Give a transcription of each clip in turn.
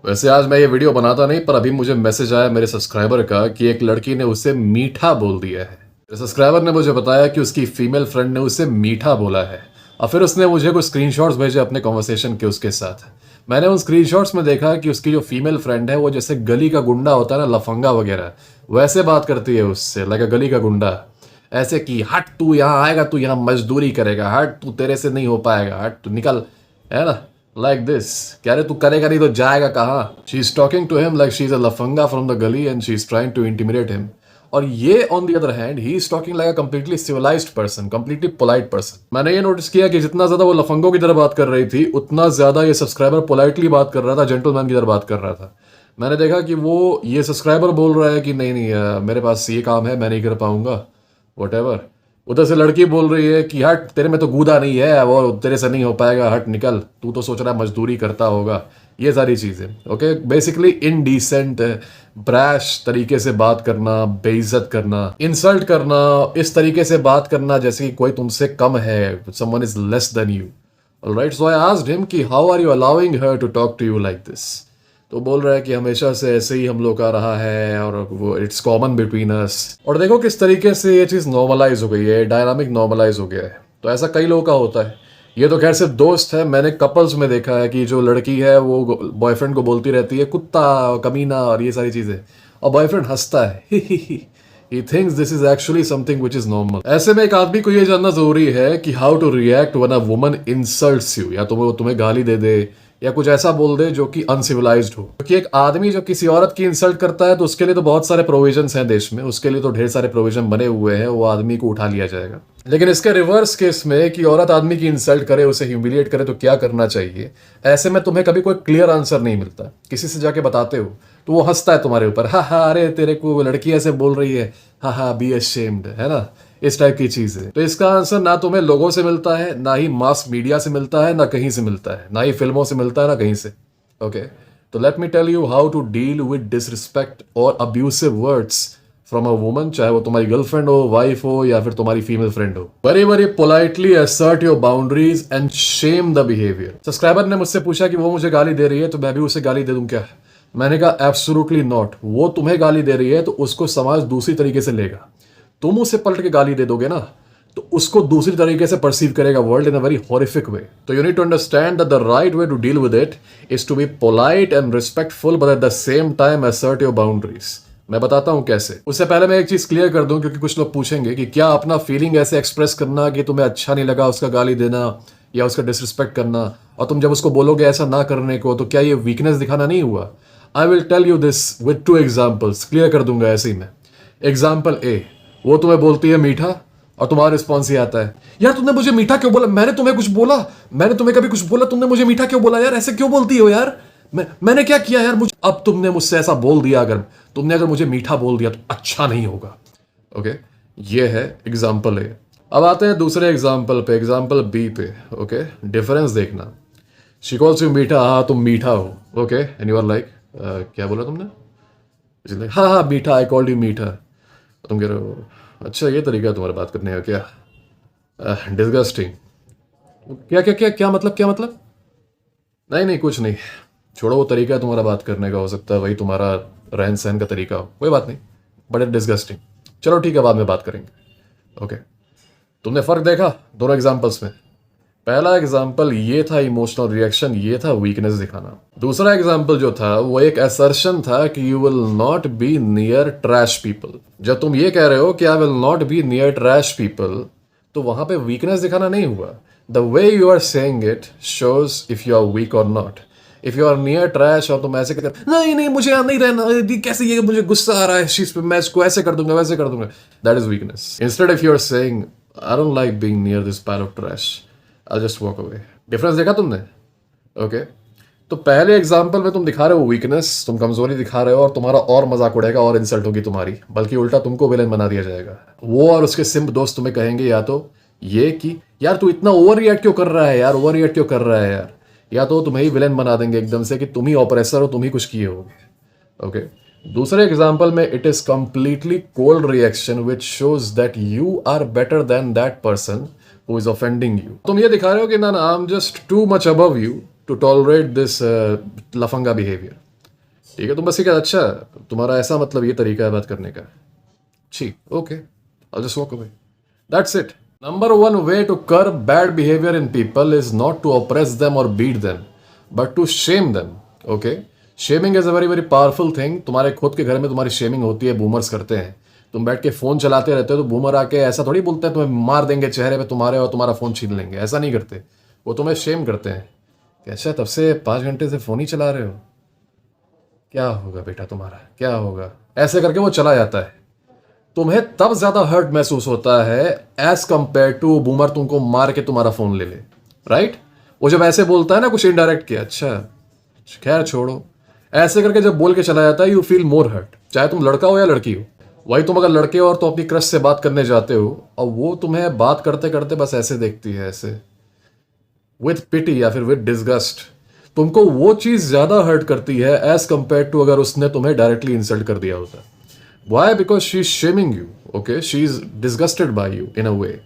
वैसे आज मैं ये वीडियो बनाता नहीं, पर अभी मुझे मैसेज आया मेरे सब्सक्राइबर का कि एक लड़की ने उसे मीठा बोल दिया है। मेरे सब्सक्राइबर ने मुझे बताया कि उसकी फीमेल फ्रेंड ने उसे मीठा बोला है और फिर उसने मुझे कुछ स्क्रीनशॉट्स भेजे अपने कॉन्वर्सेशन के उसके साथ। मैंने उन स्क्रीनशॉट्स में देखा कि उसकी जो फीमेल फ्रेंड है वो जैसे गली का गुंडा होता है ना, लफंगा वगैरह, वैसे बात करती है उससे, लाइक अ गली का गुंडा। ऐसे कि हट, तू यहाँ आएगा, तू यहाँ मजदूरी करेगा, हट, तू तेरे से नहीं हो पाएगा, हट तू निकल, है ना, लाइक दिस। कह रहे तू करेगा नहीं तो जाएगा कहाँ। She is talking to him like she is a लफंगा फ्रॉम द गली and she is trying to intimidate him. और ये on the other hand he is talking like a completely civilised person, completely polite person. मैंने ये notice किया कि जितना ज्यादा वो लफंगों की तरह बात कर रही थी, उतना ज्यादा ये सब्सक्राइबर पोलाइटली बात कर रहा था, जेंटलमैन की तरह बात कर रहा था। मैंने देखा कि वो ये सब्सक्राइबर बोल रहा है कि नहीं नहीं मेरे पास ये काम है, मैं नहीं कर पाऊंगा, वट। उधर से लड़की बोल रही है कि हट, तेरे में तो गूदा नहीं है, वो तेरे से नहीं हो पाएगा, हट निकल, तू तो सोच रहा है मजदूरी करता होगा। ये सारी चीज़ें, ओके, बेसिकली इनडिसेंट, ब्रैश तरीके से बात करना, बेइज्जत करना, इंसल्ट करना, इस तरीके से बात करना जैसे कि कोई तुमसे कम है, someone is less than you. Alright, so I asked him कि how are you allowing her to talk to you like this. तो बोल रहा है कि हमेशा से ऐसे ही हम लोग का रहा है और वो इट्स कॉमन बिटवीन अस। और देखो किस तरीके से ये चीज़ नॉर्मलाइज हो गई है, डायनामिक नॉर्मलाइज हो गया है। तो ऐसा कई लोगों का होता है। ये तो खैर सिर्फ दोस्त है, मैंने कपल्स में देखा है कि जो लड़की है वो बॉयफ्रेंड को बोलती रहती है कुत्ता, कमीना और ये सारी चीज़ें, और बॉयफ्रेंड हंसता है he thinks this is actually something which is normal. ऐसे में एक आदमी को ये जानना जरूरी है कि how to react when a woman insults you, या तो वो तुम्हें गाली दे दे या कुछ ऐसा बोल दे जो कि अनसिविलाइज्ड हो। क्योंकि एक आदमी जो किसी औरत की इंसल्ट करता है तो उसके लिए तो बहुत सारे प्रोविजंस हैं देश में, उसके लिए तो ढेर सारे प्रोविजन बने हुए हैं, वो आदमी को उठा लिया जाएगा। लेकिन इसके रिवर्स केस में कि औरत आदमी की इंसल्ट करे, उसे ह्यूमिलिएट करे, तो क्या करना चाहिए? ऐसे में तुम्हें कभी कोई क्लियर आंसर नहीं मिलता। किसी से जाके बताते हो तो वो हंसता है तुम्हारे ऊपर, हा हा, अरे तेरे को लड़की ऐसे बोल रही है, हा हा, बी अशेम्ड, है ना, इस टाइप की चीज है। तो इसका आंसर ना तुम्हें लोगों से मिलता है, ना ही मास मीडिया से मिलता है, ना कहीं से मिलता है, ना ही फिल्मों से मिलता है, ना कहीं से। ओके, तो let me tell you how to deal with disrespect और abusive words from a woman, चाहे वो तुम्हारी गर्लफ्रेंड हो, वाइफ हो, या फिर तुम्हारी फीमेल फ्रेंड हो। Very very politely assert your boundaries and Shem the behaviour. Subscriber ने मुझसे पूछा कि वो मुझे गाली दे रही है तो मैं भी उसे गाली दे दूं क्या? मैंने कहा एब्सोल्युटली नॉट। वो तुम्हें गाली दे रही है तो उसको समाज दूसरी तरीके से लेगा। तुम उसे पलट के गाली दे दोगे ना, तो उसको दूसरी तरीके से परसीव करेगा world in a very horrific way. तो you need to understand that the right way to deal with it is to be polite and respectful, but at the same time assert your boundaries. मैं बताता हूं कैसे। उससे पहले मैं एक चीज क्लियर कर दूं, क्योंकि कुछ लोग पूछेंगे कि क्या अपना फीलिंग ऐसे एक्सप्रेस करना कि तुम्हें अच्छा नहीं लगा उसका गाली देना या उसका डिसरिस्पेक्ट करना, और तुम जब उसको बोलोगे ऐसा ना करने को, तो क्या ये वीकनेस दिखाना नहीं हुआ? I will tell you this with two examples, clear कर दूंगा ऐसे ही मैं। एग्जाम्पल ए, वो तुम्हें बोलती है मीठा, और तुम्हारा रिस्पॉन्स ये आता है, यार तुमने मुझे मीठा क्यों बोला? मैंने तुम्हें कुछ बोला? मैंने तुम्हें कभी कुछ बोला? तुमने मुझे मीठा क्यों बोला? यार ऐसे क्यों बोलती हो यार? मैंने क्या किया यार? मुझे अब तुमने मुझसे ऐसा बोल दिया, अगर तुमने मुझे मीठा बोल दिया तो अच्छा नहीं होगा। ओके, ये है एग्जाम्पल ए। अब आते हैं दूसरे एग्जाम्पल पे, एग्जाम्पल बी पे। ओके, डिफरेंस देखना। शी कॉल्स यू मीठा, हाँ तुम मीठा हो, okay, and you are like, क्या बोला तुमने? हाँ हाँ मीठा, आई कॉल्ड यू मीठा। तुम कह रहे हो अच्छा ये तरीका है तुम्हारा बात करने का क्या? डिस्गस्टिंग। क्या क्या क्या क्या मतलब, क्या मतलब? नहीं नहीं कुछ नहीं, छोड़ो, वो तरीका है तुम्हारा बात करने का, हो सकता है वही तुम्हारा रहन सहन का तरीका हो, कोई बात नहीं, बट इट डिस्गस्टिंग। चलो ठीक है, बाद में बात करेंगे। ओके, तुमने फर्क देखा दोनों एग्जाम्पल्स में? पहला एग्जाम्पल ये था इमोशनल रिएक्शन, ये था वीकनेस दिखाना। दूसरा एग्जाम्पल जो था वो एक असर्शन था कि you will not be near trash people. जब तुम ये कह रहे हो कि I will not be near trash people, तो वहां पे वीकनेस दिखाना नहीं हुआ। The way you are saying it shows if you are weak और not. If you are near trash और तुम ऐसे कर, नहीं नहीं मुझे यहाँ नहीं रहना, ये कैसे, ये मुझे गुस्सा आ रहा है इस चीज पे, मैं इसको ऐसे कर दूंगा, वैसे कर दूंगा, that is weakness. Instead if you are saying I don't like being near this pile of trash, I just walk away. Difference देखा तुमने? ओके, तो पहले एग्जाम्पल में तुम दिखा रहे हो वीकनेस, तुम कमजोरी दिखा रहे हो, और तुम्हारा और मजाक उड़ेगा और इंसल्ट होगी तुम्हारी, बल्कि उल्टा तुमको विलेन बना दिया जाएगा। वो और उसके सिम्प दोस्त तुम्हें कहेंगे या तो ये कि यार तू इतना ओवर रिएक्ट क्यों कर रहा है यार, ओवर रिएक्ट क्यों कर रहा है यार, या तो तुम्हें ही विलेन बना देंगे एकदम से कि तुम ही ऑपरेसर हो, तुम ही कुछ किए होगे। ओके, दूसरे एग्जाम्पल में it is completely cold reaction which shows that you are better than that person who is offending you. तुम ये दिखा रहे हो कि ना ना I am just too much above you to tolerate this लफंगा बिहेवियर। ठीक है, तुम बस ये कहा अच्छा तुम्हारा ऐसा मतलब ये तरीका है बात करने का, ठीक, okay, I'll just walk away. That's it. Number one way to curb bad behavior in people is not to oppress them or beat them, but to shame them. Okay? Shaming is a very very powerful thing. तुम्हारे खुद के घर में तुम्हारी shaming होती है, boomers करते हैं। तुम बैठ के फोन चलाते रहते हो तो बूमर आके ऐसा थोड़ी बोलते हैं तुम्हें मार देंगे चेहरे पे तुम्हारे और तुम्हारा फोन छीन लेंगे, ऐसा नहीं करते। वो तुम्हें शेम करते हैं कि अच्छा तब से 5 घंटे से फोन ही चला रहे हो, क्या होगा बेटा तुम्हारा, क्या होगा, ऐसे करके वो चला जाता है। तुम्हें तब ज्यादा हर्ट महसूस होता है एज कंपेयर टू बूमर तुमको मार के तुम्हारा फोन ले ले, राइट? वो जब ऐसे बोलता है ना कुछ इनडायरेक्ट किया, अच्छा खैर छोड़ो, ऐसे करके जब बोल के चला जाता है यू फील मोर हर्ट, चाहे तुम लड़का हो या लड़की हो। वही तुम अगर लड़के हो और तो अपनी क्रश से बात करने जाते हो और वो तुम्हें बात करते करते बस ऐसे देखती है, ऐसे विथ पिटी या फिर विथ डिस्गस्ट, तुमको वो चीज ज्यादा हर्ट करती है एज कंपेयर टू अगर उसने तुम्हें डायरेक्टली इंसल्ट कर दिया होता। Why? Because she is shaming you, okay, she is disgusted by you in a way.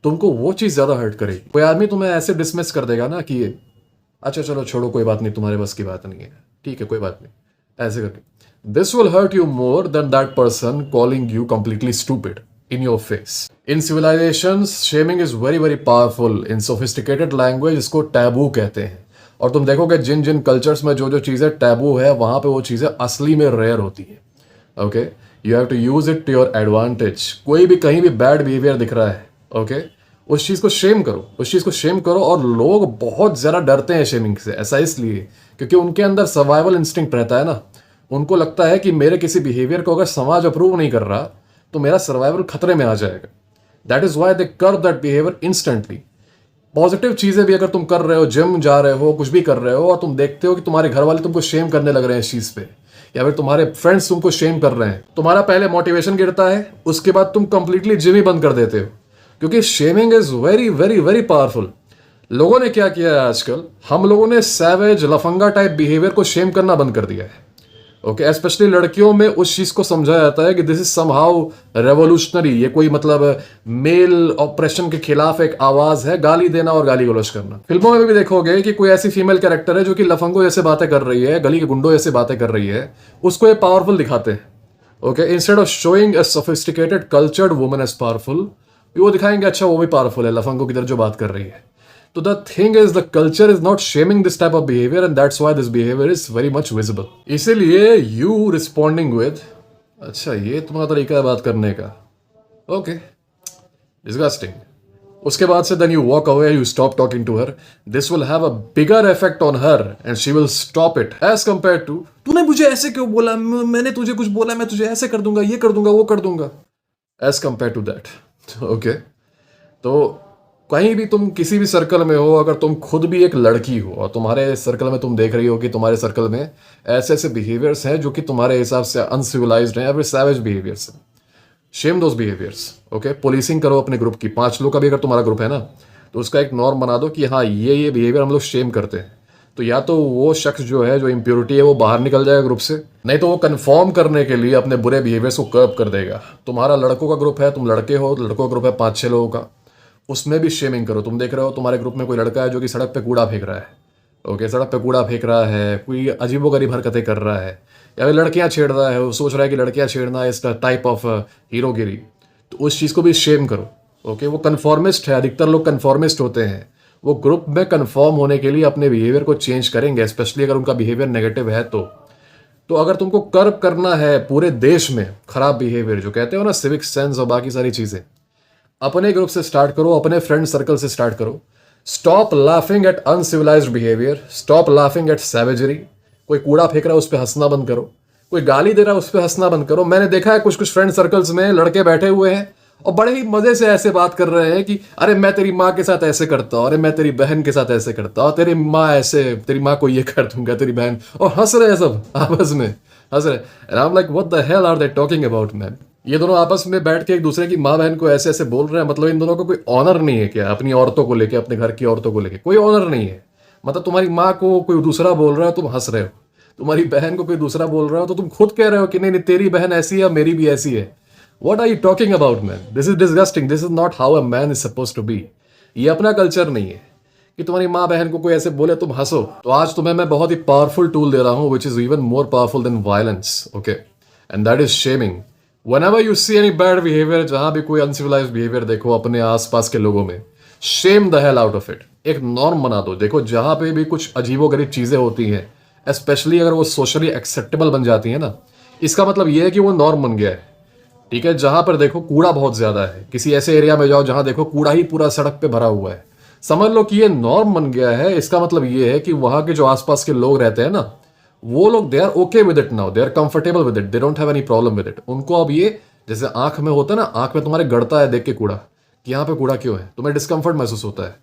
तुमको वो चीज ज्यादा हर्ट करेगी। कोई आदमी तुम्हें ऐसे डिसमिस कर देगा ना कि अच्छा चलो छोड़ो कोई बात नहीं, तुम्हारे बस की बात नहीं है, ठीक है कोई बात नहीं, ऐसे करके this will hurt you more than that person calling you completely stupid in your face. In civilizations shaming is very very powerful. In sophisticated language इसको टैबू कहते हैं। और तुम देखोगे जिन जिन कल्चर्स में जो जो चीजें टैबू है वहां पे वो चीजें असली में रेयर होती है। Okay, you have to use it to your advantage. कोई भी कहीं भी बैड बिहेवियर दिख रहा है, ओके, उस चीज को शेम करो, उस चीज को शेम करो। और लोग बहुत ज्यादा डरते हैं शेमिंग से, ऐसा इसलिए क्योंकि उनके अंदर सर्वाइवल इंस्टिंक्ट रहता है ना। उनको लगता है कि मेरे किसी बिहेवियर को अगर समाज अप्रूव नहीं कर रहा तो मेरा सर्वाइवल खतरे में आ जाएगा। That is why they curve that behaviour instantly. Positive चीजें भी अगर तुम कर रहे हो, जिम जा रहे हो, कुछ भी कर रहे हो और तुम देखते हो कि तुम्हारे घर वाले तुमको शेम करने लग रहे हैं इस चीज पे, या फिर तुम्हारे फ्रेंड्स तुमको शेम कर रहे हैं, तुम्हारा पहले मोटिवेशन गिरता है, उसके बाद तुम कंप्लीटली जिम ही बंद कर देते हो। क्योंकि shaming is very very very powerful. लोगों ने क्या किया है आजकल, हम लोगों ने सैवेज लफंगा टाइप बिहेवियर को शेम करना बंद कर दिया है। ओके, स्पेशली लड़कियों में उस चीज को समझा जाता है कि दिस इज समहाउ रेवोल्यूशनरी। ये कोई मतलब मेल ऑपरेशन के खिलाफ एक आवाज है, गाली देना और गाली गलौज करना। फिल्मों में भी देखोगे कि कोई ऐसी फीमेल कैरेक्टर है जो कि लफंगों जैसे बातें कर रही है, गली के गुंडों जैसे बातें कर रही है, उसको ये पावरफुल दिखाते हैं। Okay, instead of showing a sophisticated cultured woman as powerful, वो दिखाएंगे अच्छा वो भी पावरफुल है लफंगों की तरह जो बात कर रही है। तो the thing is the culture is not shaming this type of behavior and that's why this behavior is very much visible. इसीलिए you responding with अच्छा ये तुम्हारा तरीका है बात करने का, okay, disgusting. उसके बाद से then you walk away, you stop talking to her. This will have a bigger effect on her and she will stop it as compared to तूने मुझे ऐसे क्यों बोला, मैंने तुझे कुछ बोला, मैं तुझे ऐसे कर दूंगा, ये कर दूंगा, वो कर दूंगा, as compared to that. Okay, तो कहीं भी तुम किसी भी सर्कल में हो, अगर तुम खुद भी एक लड़की हो और तुम्हारे सर्कल में तुम देख रही हो कि तुम्हारे सर्कल में ऐसे ऐसे बिहेवियर्स हैं जो कि तुम्हारे हिसाब से अनसिविलाइज्ड हैं या फिर सैवेज बिहेवियर्स हैं, शेम दोस बिहेवियर्स। ओके, पुलिसिंग करो अपने ग्रुप की। 5 लोग का भी अगर तुम्हारा ग्रुप है ना तो उसका एक नॉर्म बना दो कि हाँ ये बिहेवियर हम लोग शेम करते हैं। तो या तो वो शख्स जो है जो इम्प्योरिटी है वो बाहर निकल जाएगा ग्रुप से, नहीं तो वो कन्फर्म करने के लिए अपने बुरे बिहेवियर्स को कर्ब कर देगा। तुम्हारा लड़कों का ग्रुप है, तुम लड़के हो, लड़कों का ग्रुप है 5-6 लोगों का, उसमें भी शेमिंग करो। तुम देख रहे हो तुम्हारे ग्रुप में कोई लड़का है जो कि सड़क पे कूड़ा फेंक रहा है, ओके, सड़क पे कूड़ा फेंक रहा है, कोई अजीबोगरीब हरकतें कर रहा है, या फिर लड़कियां छेड़ रहा है, वो सोच रहा है कि लड़कियां छेड़ना इस टाइप ऑफ हीरोगिरी, तो उस चीज़ को भी शेम करो। ओके, वो कन्फॉर्मिस्ट है, अधिकतर लोग कन्फॉर्मिस्ट होते हैं, वो ग्रुप में कन्फर्म होने के लिए अपने बिहेवियर को चेंज करेंगे, स्पेशली अगर उनका बिहेवियर नेगेटिव है तो अगर तुमको कर्ब करना है पूरे देश में खराब बिहेवियर, जो कहते हो ना सिविक सेंस और बाकी सारी चीज़ें, अपने ग्रुप से स्टार्ट करो, अपने फ्रेंड सर्कल से स्टार्ट करो। Stop laughing at uncivilised behaviour, stop laughing at savagery. कोई कूड़ा फेंक रहा है उस पर हंसना बंद करो, कोई गाली दे रहा है उस पर हंसना बंद करो। मैंने देखा है कुछ कुछ फ्रेंड सर्कल्स में लड़के बैठे हुए हैं और बड़े ही मजे से ऐसे बात कर रहे हैं कि अरे मैं तेरी माँ के साथ ऐसे करता हूँ, अरे मैं तेरी बहन के साथ ऐसे करता हूँ, तेरी माँ ऐसे, तेरी माँ को ये कर दूंगा, तेरी बहन, और हंस रहे हैं सब आपस में, हंस रहे। And I am like what the hell are they talking about man. ये दोनों आपस में बैठ के एक दूसरे की माँ बहन को ऐसे ऐसे बोल रहे हैं, मतलब इन दोनों को कोई ऑनर नहीं है क्या? अपनी औरतों को लेके, अपने घर की औरतों को लेके कोई ऑनर नहीं है। मतलब तुम्हारी माँ को कोई दूसरा बोल रहा है, तुम हंस रहे हो, तुम्हारी बहन को कोई दूसरा बोल रहा हो तो तुम खुद कह रहे हो कि नहीं नहीं तेरी बहन ऐसी है, मेरी भी ऐसी है। What are you talking about, man? This is disgusting. This is not how a man is supposed to be. ये अपना कल्चर नहीं है कि तुम्हारी माँ बहन को कोई ऐसे बोले तुम हंसो। तो आज तुम्हें मैं बहुत ही पावरफुल टूल दे रहा हूँ which is even more powerful than violence, okay, and that is shaming. Whenever you see any bad behavior, जहां भी कोई अनसिविलाइज्ड बिहेवियर देखो अपने आसपास के लोगों में, shame the hell out of it. एक नॉर्म बना दो। देखो जहां पे भी कुछ अजीबोगरीब चीजें होती हैं, स्पेशली अगर वो सोशली एक्सेप्टेबल बन जाती है ना, इसका मतलब ये है कि वो नॉर्म बन गया है। ठीक है, जहां पर देखो कूड़ा बहुत ज्यादा है, किसी ऐसे एरिया में जाओ जहां देखो कूड़ा ही पूरा सड़क पे भरा हुआ है, समझ लो कि ये नॉर्म बन गया है। इसका मतलब ये है कि वहां के जो आसपास के लोग रहते हैं ना, वो लोग they are okay with it now, they are comfortable with it, they don't have any problem with it. उनको अब ये जैसे आंख में होता है ना, आंख में तुम्हारे गड़ता है देख के कूड़ा कि यहाँ पे कूड़ा क्यों है, तुम्हें डिस्कंफर्ट महसूस होता है,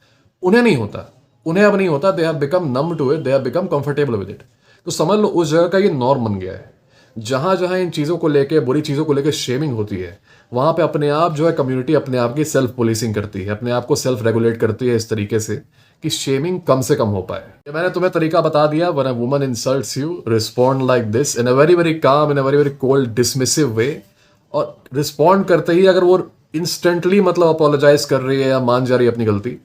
उन्हें नहीं होता, उन्हें अब नहीं होता। They have become numb to it, they have become comfortable with it. तो समझ लो उस जगह का ये नॉर्म बन गया है। जहां जहां इन चीजों को लेके, बुरी चीजों को लेके शेमिंग होती है, वहां पे अपने आप जो है कम्युनिटी अपने आप की सेल्फ पुलिसिंग करती है, अपने आप को सेल्फ रेगुलेट करती है इस तरीके से कि शेमिंग कम से कम हो पाए। ये मैंने तुम्हें तरीका बता दिया। When a woman insults you, respond like this in a very very calm, in a very very cold dismissive way. और रिस्पॉन्ड करते ही अगर वो इंस्टेंटली मतलब अपोलोजाइज कर रही है या मान जा रही है अपनी गलती,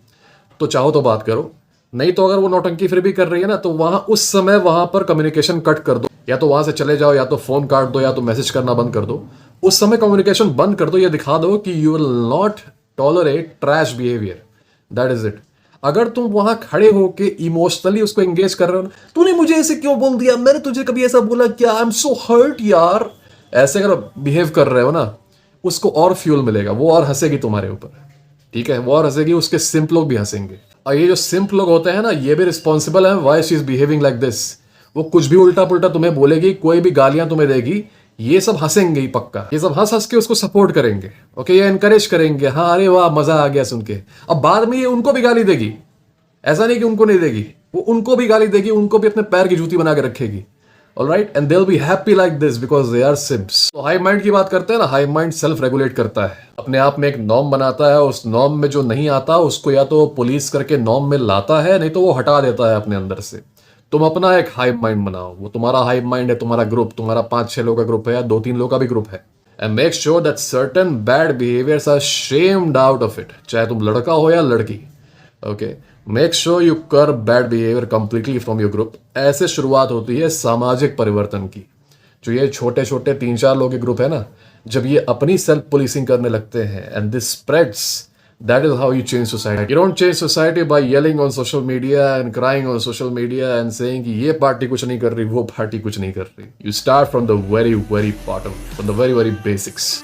तो चाहो तो बात करो, नहीं तो अगर वो नौटंकी फिर भी कर रही है ना, तो वहां उस समय वहां पर कम्युनिकेशन कट कर दो, या तो वहां से चले जाओ, या तो फोन काट दो, या तो मैसेज करना बंद कर दो। उस समय कम्युनिकेशन बंद कर दो, ये दिखा दो कि you will not tolerate trash behaviour, that is it. अगर तुम वहां खड़े होके इमोशनली उसको एंगेज कर रहे हो, तूने मुझे ऐसे क्यों बोल दिया, मैंने तुझे कभी ऐसा बोला क्या, आई एम सो हर्ट यार, ऐसे अगर बिहेव कर रहे हो ना, उसको और फ्यूल मिलेगा, वो और हंसेगी तुम्हारे ऊपर। ठीक है, वो और हंसेगी, उसके सिंप लोग भी हंसेंगे। और ये जो सिंप लोग होते हैं ना, ये भी रिस्पॉन्सिबल है why she is behaving like this. वो कुछ भी उल्टा पुल्टा तुम्हें बोलेगी, कोई भी गालियां तुम्हें देगी, ये सब हंसेंगे ही पक्का, ये सब हंस हंस के उसको सपोर्ट करेंगे, ओके, ये एनकरेज करेंगे, हाँ अरे वाह मजा आ गया सुन के। अब बाद में ये उनको भी गाली देगी, ऐसा नहीं कि उनको नहीं देगी, वो उनको भी गाली देगी, उनको भी अपने पैर की जूती बना के रखेगी। Alright, and they will be happy like this because they are simps. तो हाई माइंड की बात करते हैं ना, हाई माइंड सेल्फ रेगुलेट करता है, अपने आप में एक नॉर्म बनाता है, उस नॉर्म में जो नहीं आता उसको या तो पुलिस करके नॉर्म में लाता है, नहीं तो वो हटा देता है अपने अंदर से। तुम अपना एक हाई माइंड बनाओ, वो तुम्हारा हाई माइंड है, तुम्हारा ग्रुप, तुम्हारा 5-6 लोगों का ग्रुप है या 2-3 लोगों का भी ग्रुप है, and make sure that certain bad behaviours are shamed out of it, चाहे तुम लड़का हो या लड़की, okay. Make sure you curb bad behaviour completely from your group. ऐसे शुरुआत होती है सामाजिक परिवर्तन की। जो ये छोटे छोटे 3-4 लोगों के ग्रुप है ना, जब ये अपनी सेल्फ पुलिसिंग करने लगते हैं and this spreads, that is how you change society. You don't change society by yelling on social media and crying on social media and saying कि ये पार्टी कुछ नहीं कर रही, वो पार्टी कुछ नहीं कर रही। You start from the very very bottom, from the very very basics.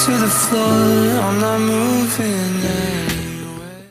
To the floor, I'm not moving